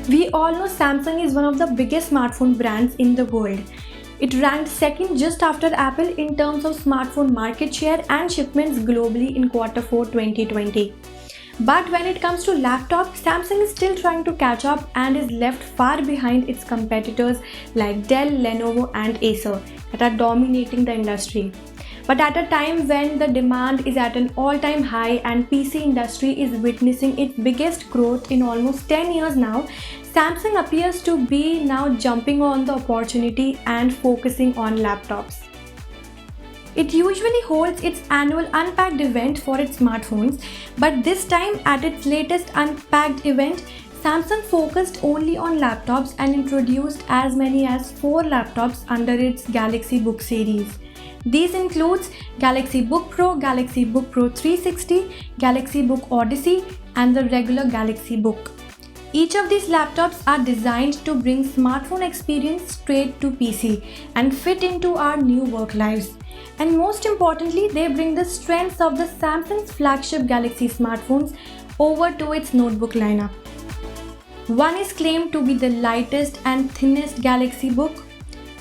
We all know Samsung is one of the biggest smartphone brands in the world. It ranked second just after Apple in terms of smartphone market share and shipments globally in Q4 2020. But when it comes to laptops, Samsung is still trying to catch up and is left far behind its competitors like Dell, Lenovo and Acer that are dominating the industry. But at a time when the demand is at an all-time high and PC industry is witnessing its biggest growth in almost 10 years now, Samsung appears to be now jumping on the opportunity and focusing on laptops. It usually holds its annual Unpacked event for its smartphones, but this time at its latest Unpacked event, Samsung focused only on laptops and introduced as many as 4 laptops under its Galaxy Book series. These includes Galaxy Book Pro, Galaxy Book Pro 360, Galaxy Book Odyssey and the regular Galaxy Book. Each of these laptops are designed to bring smartphone experience straight to PC and fit into our new work lives. And most importantly, they bring the strengths of the Samsung's flagship Galaxy smartphones over to its notebook lineup. One is claimed to be the lightest and thinnest Galaxy Book,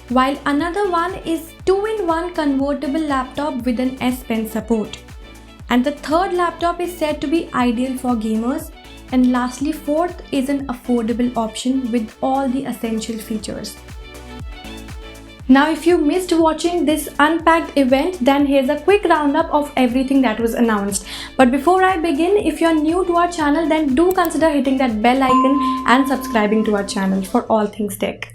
while another one is 2-in-1 convertible laptop with an S Pen support. And the third laptop is said to be ideal for gamers. And lastly, fourth is an affordable option with all the essential features. Now if you missed watching this Unpacked event, then here's a quick roundup of everything that was announced. But before I begin, if you're new to our channel, then do consider hitting that bell icon and subscribing to our channel for all things tech.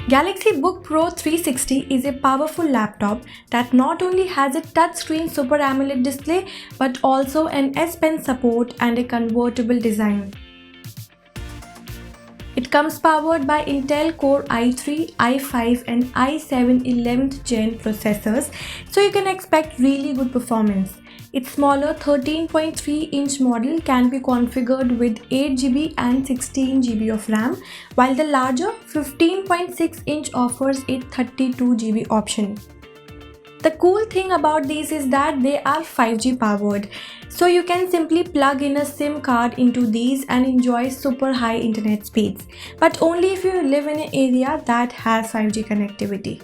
Galaxy Book Pro 360 is a powerful laptop that not only has a touchscreen Super AMOLED display but also an S Pen support and a convertible design. It comes powered by Intel Core i3, i5 and i7 11th Gen processors, so you can expect really good performance. Its smaller 13.3-inch model can be configured with 8GB and 16GB of RAM, while the larger 15.6-inch offers a 32GB option. The cool thing about these is that they are 5G powered, so you can simply plug in a SIM card into these and enjoy super high internet speeds, but only if you live in an area that has 5G connectivity.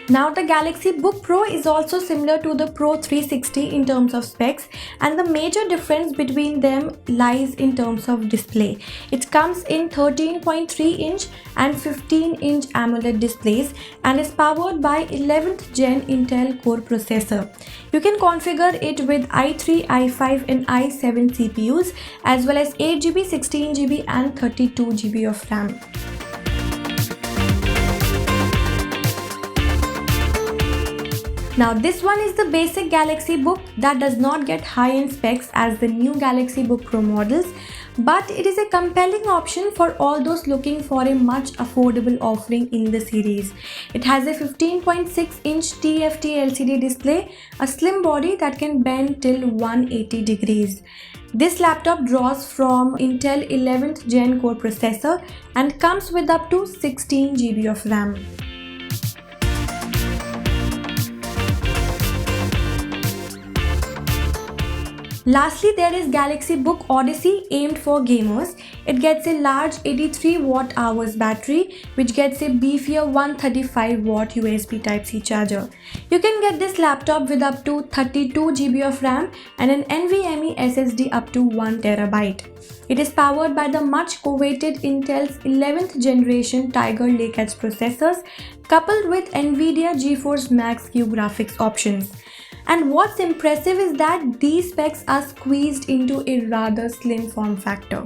Now the Galaxy Book Pro is also similar to the Pro 360 in terms of specs, and the major difference between them lies in terms of display. It comes in 13.3-inch and 15-inch AMOLED displays and is powered by 11th Gen Intel Core processor. You can configure it with i3, i5 and i7 CPUs as well as 8GB, 16GB and 32GB of RAM. Now this one is the basic Galaxy Book that does not get high-end specs as the new Galaxy Book Pro models, but it is a compelling option for all those looking for a much affordable offering in the series. It has a 15.6-inch TFT LCD display, a slim body that can bend till 180 degrees. This laptop draws from Intel 11th Gen Core processor and comes with up to 16GB of RAM. Lastly, there is Galaxy Book Odyssey aimed for gamers. It gets a large 83 Wh battery which gets a beefier 135 Watt USB Type-C charger. You can get this laptop with up to 32GB of RAM and an NVMe SSD up to 1TB. It is powered by the much coveted Intel's 11th generation Tiger Lake Edge processors coupled with NVIDIA GeForce Max Q graphics options. And what's impressive is that these specs are squeezed into a rather slim form factor.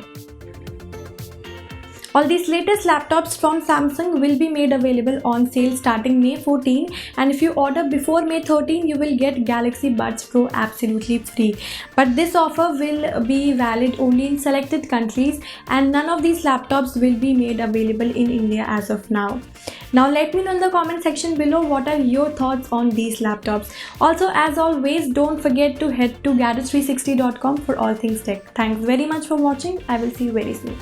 All these latest laptops from Samsung will be made available on sale starting May 14, and if you order before May 13, you will get Galaxy Buds Pro absolutely free. But this offer will be valid only in selected countries and none of these laptops will be made available in India as of now. Now let me know in the comment section below what are your thoughts on these laptops. Also, as always, don't forget to head to gadgets360.com for all things tech. Thanks very much for watching. I will see you very soon.